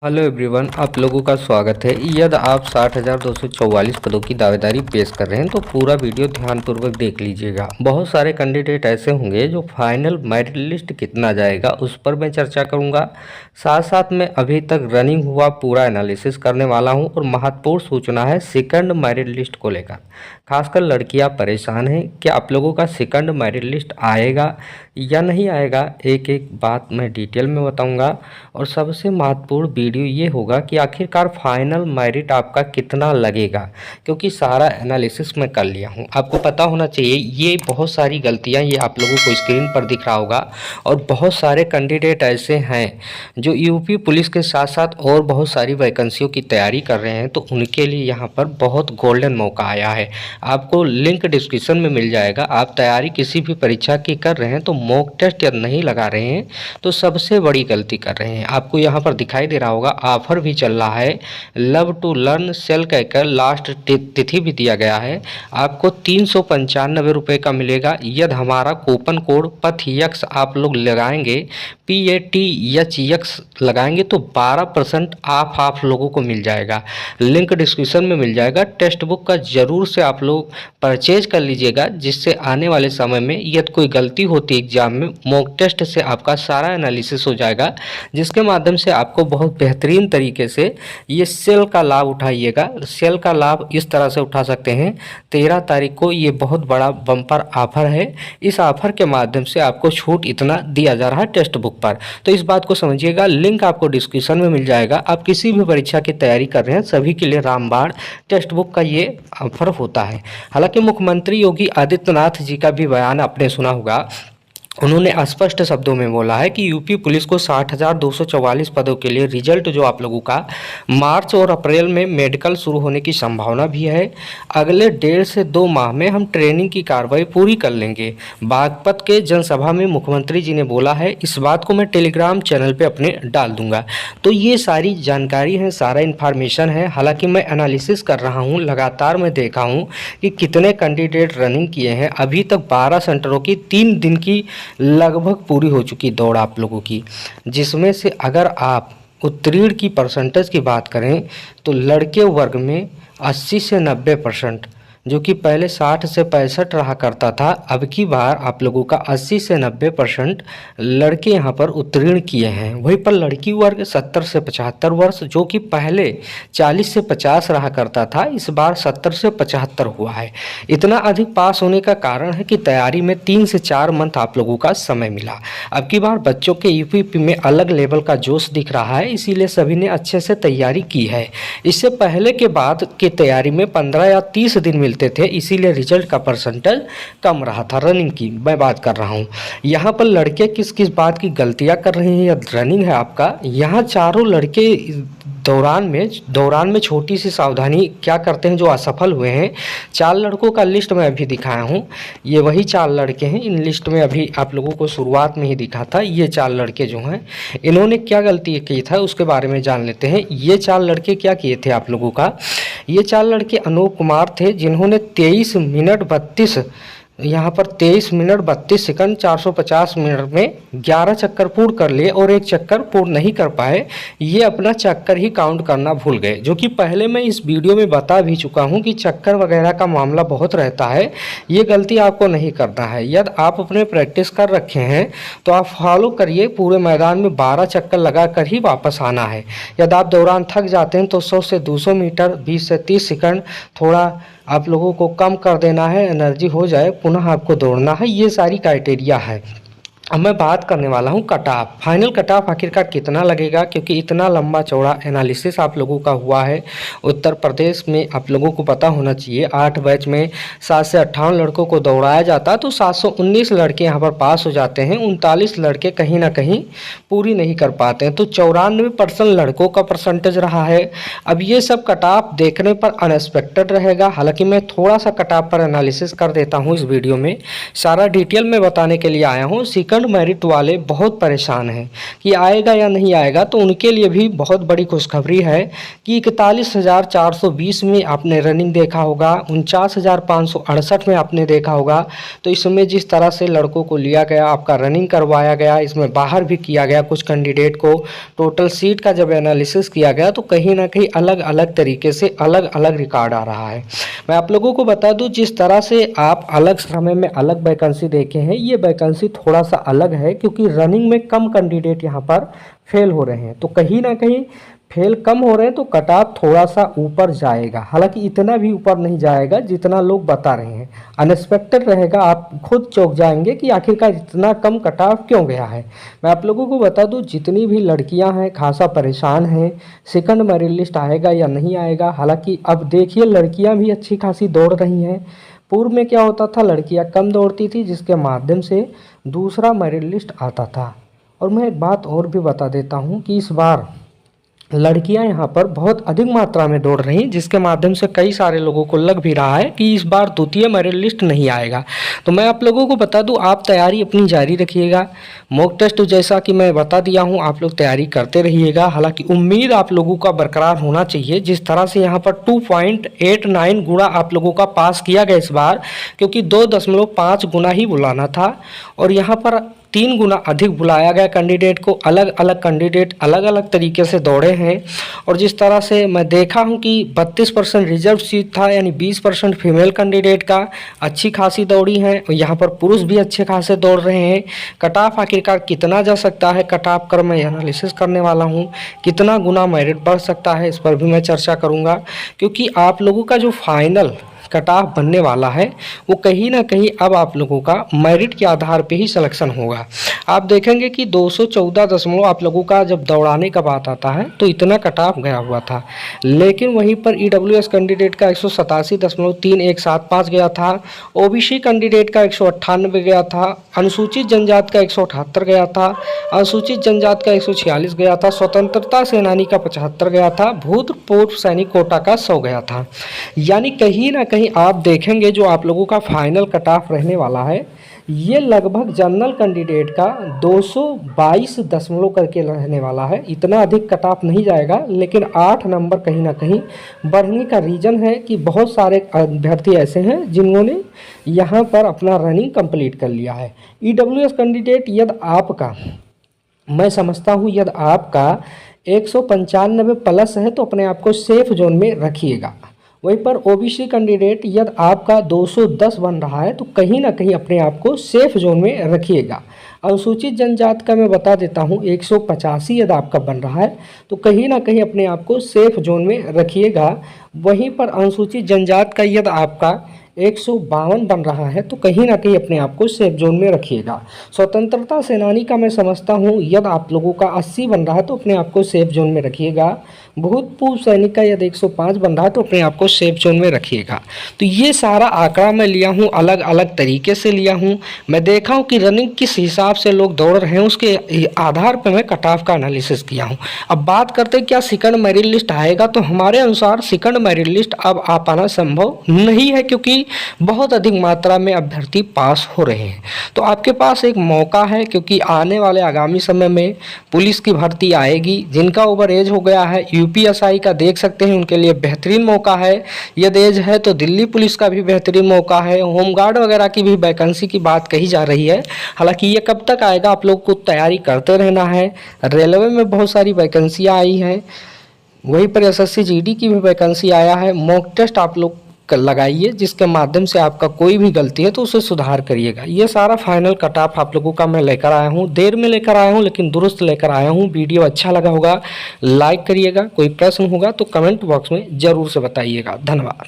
Hello everyone, आप लोगों का स्वागत है। यदि आप 60,244 पदों की दावेदारी पेश कर रहे हैं तो पूरा वीडियो ध्यानपूर्वक देख लीजिएगा। बहुत सारे कैंडिडेट ऐसे होंगे जो फाइनल मेरिट लिस्ट कितना जाएगा उस पर मैं चर्चा करूंगा। साथ साथ में अभी तक रनिंग हुआ पूरा एनालिसिस करने वाला हूं और महत्वपूर्ण सूचना है सेकंड मेरिट लिस्ट को लेकर। खासकर लड़कियां परेशान हैं कि आप लोगों का सेकंड मेरिट लिस्ट आएगा या नहीं आएगा, एक एक बात मैं डिटेल में बताऊंगा। और सबसे महत्वपूर्ण वीडियो ये होगा कि आखिरकार फाइनल मेरिट आपका कितना लगेगा, क्योंकि सारा एनालिसिस मैं कर लिया हूँ। आपको पता होना चाहिए ये बहुत सारी गलतियाँ ये आप लोगों को स्क्रीन पर दिख रहा होगा। और बहुत सारे कैंडिडेट ऐसे हैं जो यूपी पुलिस के साथ साथ और बहुत सारी वैकेंसियों की तैयारी कर रहे हैं, तो उनके लिए यहाँ पर बहुत गोल्डन मौका आया है। आपको लिंक डिस्क्रिप्शन में मिल जाएगा। आप तैयारी किसी भी परीक्षा की कर रहे हैं तो मॉक टेस्ट यदि नहीं लगा रहे हैं तो सबसे बड़ी गलती कर रहे हैं। आपको यहाँ पर दिखाई दे रहा होगा ऑफर भी चल रहा है, लव टू लर्न सेल कहकर लास्ट तिथि भी दिया गया है। आपको 395 रुपये का मिलेगा यदि हमारा कूपन कोड PATHYX आप लोग लगाएंगे, PATHYX लगाएंगे तो 12% ऑफ आप लोगों को मिल जाएगा। लिंक डिस्क्रिप्शन में मिल जाएगा। टेक्स्ट बुक का ज़रूर से आप लोग परचेज कर लीजिएगा, जिससे आने वाले समय में यदि कोई गलती होती है एग्जाम में, मॉक टेस्ट से आपका सारा एनालिसिस हो जाएगा, जिसके माध्यम से आपको बहुत बेहतरीन तरीके से ये सेल का लाभ उठाइएगा। सेल का लाभ इस तरह से उठा सकते हैं। 13 तारीख को ये बहुत बड़ा बम्पर ऑफर है। इस ऑफर के माध्यम से आपको छूट इतना दिया जा रहा है टेक्स्ट बुक पर, तो इस बात को समझिएगा। लिंक आपको डिस्क्रिप्शन में मिल जाएगा। आप किसी भी परीक्षा की तैयारी कर रहे हैं सभी के लिए रामबाण टेक्स्ट बुक का ये ऑफर होता है। हालांकि मुख्यमंत्री योगी आदित्यनाथ जी का भी बयान आपने सुना होगा। उन्होंने स्पष्ट शब्दों में बोला है कि यूपी पुलिस को 60,244 पदों के लिए रिजल्ट जो आप लोगों का मार्च और अप्रैल में मेडिकल शुरू होने की संभावना भी है। अगले 1.5 से 2 माह में हम ट्रेनिंग की कार्रवाई पूरी कर लेंगे। बागपत के जनसभा में मुख्यमंत्री जी ने बोला है। इस बात को मैं टेलीग्राम चैनल पे अपने डाल दूंगा। तो ये सारी जानकारी है, सारा इन्फॉर्मेशन है। हालांकि मैं एनालिसिस कर रहा हूँ, लगातार मैं देखा हूँ कि कितने कैंडिडेट रनिंग किए हैं। अभी तक 12 सेंटरों की 3 दिन की लगभग पूरी हो चुकी दौड़ आप लोगों की, जिसमें से अगर आप उत्तीर्ण की परसेंटेज की बात करें तो लड़के वर्ग में 80 से 90%, जो कि पहले 60 से 65 रहा करता था, अब की बार आप लोगों का 80 से 90% लड़के यहाँ पर उत्तीर्ण किए हैं। वहीं पर लड़की वर्ग 70 से 75 वर्ष, जो कि पहले 40 से 50 रहा करता था, इस बार 70 से 75 हुआ है। इतना अधिक पास होने का कारण है कि तैयारी में 3 से 4 मंथ आप लोगों का समय मिला। अब की बार बच्चों के यूपी में अलग लेवल का जोश दिख रहा है, इसीलिए सभी ने अच्छे से तैयारी की है। इससे पहले के बाद की तैयारी में 15 या 30 दिन मिलते थे, इसीलिए रिजल्ट का परसेंटेज कम रहा था। रनिंग की मैं बात कर रहा हूँ। यहाँ पर लड़के किस किस बात की गलतियाँ कर रहे हैं या रनिंग है आपका, यहाँ चारों लड़के दौरान में छोटी सी सावधानी क्या करते हैं जो असफल हुए हैं। 4 लड़कों का लिस्ट मैं अभी दिखाया हूँ। ये वही 4 लड़के हैं। इन लिस्ट में अभी आप लोगों को शुरुआत में ही दिखा था। ये 4 लड़के जो हैं, इन्होंने क्या गलती की था उसके बारे में जान लेते हैं। ये 4 लड़के क्या किए थे आप लोगों का, ये 4 लड़के अनूप कुमार थे, जिन्होंने 23 मिनट 32 सेकंड 450 मिनट में 11 चक्कर पूर्ण कर लिए और 1 चक्कर पूर्ण नहीं कर पाए। ये अपना चक्कर ही काउंट करना भूल गए, जो कि पहले मैं इस वीडियो में बता भी चुका हूं कि चक्कर वगैरह का मामला बहुत रहता है। ये गलती आपको नहीं करना है। यदि आप अपने प्रैक्टिस कर रखे हैं तो आप फॉलो करिए। पूरे मैदान में 12 चक्कर लगा कर ही वापस आना है। यदि आप दौरान थक जाते हैं तो 100 से 200 मीटर 20 से 30 सेकंड थोड़ा आप लोगों को कम कर देना है, एनर्जी हो जाए, पुनः आपको दौड़ना है। ये सारी क्राइटेरिया है। अब मैं बात करने वाला हूं cut off. Final cut off आखिरकार कितना लगेगा, क्योंकि इतना लंबा चौड़ा एनालिसिस आप लोगों का हुआ है। उत्तर प्रदेश में आप लोगों को पता होना चाहिए 8 बैच में 7 से 58 लड़कों को दौड़ाया जाता है, तो 719 लड़के यहाँ पर पास हो जाते हैं। 39 लड़के कहीं ना कहीं पूरी नहीं कर पाते हैं, तो 94% लड़कों का परसेंटेज रहा है। अब ये सब कट ऑफ देखने पर अनएक्सपेक्टेड रहेगा। हालांकि मैं थोड़ा सा कट ऑफ पर एनालिसिस कर देता हूँ इस वीडियो में। सारा डिटेल में बताने के लिए आया हूँ। सेकंड मेरिट वाले बहुत परेशान हैं कि आएगा या नहीं आएगा, तो उनके लिए भी बहुत बड़ी खुशखबरी है कि 41,420 में आपने रनिंग देखा होगा, 49,568 में आपने देखा होगा। तो इसमें जिस तरह से लड़कों को लिया गया, आपका रनिंग करवाया गया, इसमें बाहर भी किया गया कुछ कैंडिडेट को, टोटल सीट का जब एनालिसिस किया गया तो कहीं ना कहीं अलग अलग तरीके से अलग अलग रिकॉर्ड आ रहा है। मैं आप लोगों को बता दूं, जिस तरह से आप अलग समय में अलग वैकेंसी देखे हैं, ये वैकेंसी थोड़ा सा अलग है क्योंकि रनिंग में कम कैंडिडेट यहाँ पर फेल हो रहे हैं। तो कहीं ना कहीं फेल कम हो रहे हैं तो कट ऑफ थोड़ा सा ऊपर जाएगा, हालांकि इतना भी ऊपर नहीं जाएगा जितना लोग बता रहे हैं। अनएक्सपेक्टेड रहेगा, आप खुद चौंक जाएंगे कि आखिरकार इतना कम कट ऑफ क्यों गया है। मैं आप लोगों को बता दूं, जितनी भी लड़कियां हैं खासा परेशान हैं, सेकंड मेरिट लिस्ट आएगा या नहीं आएगा। हालांकि अब देखिए लड़कियां भी अच्छी खासी दौड़ रही हैं। पूर्व में क्या होता था, लड़कियां कम दौड़ती थी जिसके माध्यम से दूसरा मेरिट लिस्ट आता था। और मैं एक बात और भी बता देता हूँ कि इस बार लड़कियां यहाँ पर बहुत अधिक मात्रा में दौड़ रही हैं, जिसके माध्यम से कई सारे लोगों को लग भी रहा है कि इस बार द्वितीय मेरिट लिस्ट नहीं आएगा। तो मैं आप लोगों को बता दूं, आप तैयारी अपनी जारी रखिएगा। मॉक टेस्ट जैसा कि मैं बता दिया हूं, आप लोग तैयारी करते रहिएगा। हालांकि उम्मीद आप लोगों का बरकरार होना चाहिए। जिस तरह से यहाँ पर 2.89 गुना आप लोगों का पास किया गया इस बार, क्योंकि 2.5 गुना ही बुलाना था और यहाँ पर 3 गुना अधिक बुलाया गया कैंडिडेट को। अलग अलग कैंडिडेट अलग अलग तरीके से दौड़े हैं और जिस तरह से मैं देखा हूं कि 32% रिजर्व सीट था, यानी 20% फीमेल कैंडिडेट का अच्छी खासी दौड़ी है और यहाँ पर पुरुष भी अच्छे खासे दौड़ रहे हैं। कट ऑफ आखिरकार कितना जा सकता है, कट ऑफ कर मैं एनालिसिस करने वाला हूँ। कितना गुना मेरिट बढ़ सकता है, इस पर भी मैं चर्चा करूँगा, क्योंकि आप लोगों का जो फाइनल कट ऑफ बनने वाला है वो कहीं ना कहीं अब आप लोगों का मेरिट के आधार पे ही सिलेक्शन होगा। आप देखेंगे कि 214 आप लोगों का जब दौड़ाने का बात आता है तो इतना कट ऑफ गया हुआ था, लेकिन वहीं पर ईडब्ल्यूएस कैंडिडेट का 187.3175 गया था, ओबीसी कैंडिडेट का 198 गया था, अनुसूचित जनजात का 178 गया था, अनुसूचित जनजात का 146 गया था, स्वतंत्रता सेनानी का 75 गया था, भूतपूर्व सैनिक कोटा का 100 गया था। यानी कहीं ना कहीं आप देखेंगे जो आप लोगों का फाइनल कट ऑफ रहने वाला है, ये लगभग जनरल कैंडिडेट का 222 दशमलव करके रहने वाला है। इतना अधिक कट ऑफ नहीं जाएगा, लेकिन 8 नंबर कहीं ना कहीं बढ़ने का रीज़न है कि बहुत सारे अभ्यर्थी ऐसे हैं जिन्होंने यहाँ पर अपना रनिंग कंप्लीट कर लिया है। ईडब्ल्यूएस कैंडिडेट यदि आपका, मैं समझता हूँ यदि आपका 195 प्लस है तो अपने आप को सेफ जोन में रखिएगा। वहीं पर ओबीसी कैंडिडेट यदि आपका 210 बन रहा है तो कहीं ना कहीं अपने आप को सेफ जोन में रखिएगा। अनुसूचित जनजात का मैं बता देता हूं 185 यदि आपका बन रहा है तो कहीं ना कहीं अपने आप को सेफ जोन में रखिएगा। वहीं पर अनुसूचित जनजात का यदि आपका 152 बन रहा है तो कहीं ना कहीं अपने आप को सेफ जोन में रखिएगा। स्वतंत्रता सेनानी का मैं समझता हूं यदि आप लोगों का 80 बन रहा है तो अपने आप को सेफ जोन में रखिएगा। भूतपूर्व सैनिक का यदि 105 बन रहा है तो अपने आप को सेफ जोन में रखिएगा। तो ये सारा आंकड़ा मैं लिया हूँ, अलग अलग तरीके से लिया हूँ। मैं देखा हूँ कि रनिंग किस हिसाब से लोग दौड़ रहे हैं, उसके आधार पर मैं कट ऑफ का एनालिसिस किया हूँ। अब बात करते हैं क्या सेकंड मेरिट लिस्ट आएगा, तो हमारे अनुसार सेकंड मेरिट लिस्ट अब आ पाना संभव नहीं है, क्योंकि बहुत अधिक मात्रा में अभ्यर्थी पास हो रहे हैं। तो आपके पास एक मौका है, क्योंकि आने वाले आगामी समय में पुलिस की भर्ती आएगी। जिनका ओवर एज हो गया है, यूपीएसआई का देख सकते हैं, उनके लिए बेहतरीन मौका है। यदि एज है तो दिल्ली पुलिस का भी बेहतरीन मौका है। होमगार्ड वगैरह की भी वैकेंसी की बात कही जा रही है। हालांकि ये कब तक आएगा, आप लोग को तैयारी करते रहना है। रेलवे में बहुत सारी वैकेंसियाँ आई हैं, वहीं पर एसएससी जीडी की भी वैकेंसी आया है। मॉक टेस्ट आप लोग लगाइए, जिसके माध्यम से आपका कोई भी गलती है तो उसे सुधार करिएगा। ये सारा फाइनल कट ऑफ आप लोगों का मैं लेकर आया हूँ, देर में लेकर आया हूँ लेकिन दुरुस्त लेकर आया हूँ। वीडियो अच्छा लगा होगा लाइक करिएगा, कोई प्रश्न होगा तो कमेंट बॉक्स में ज़रूर से बताइएगा। धन्यवाद।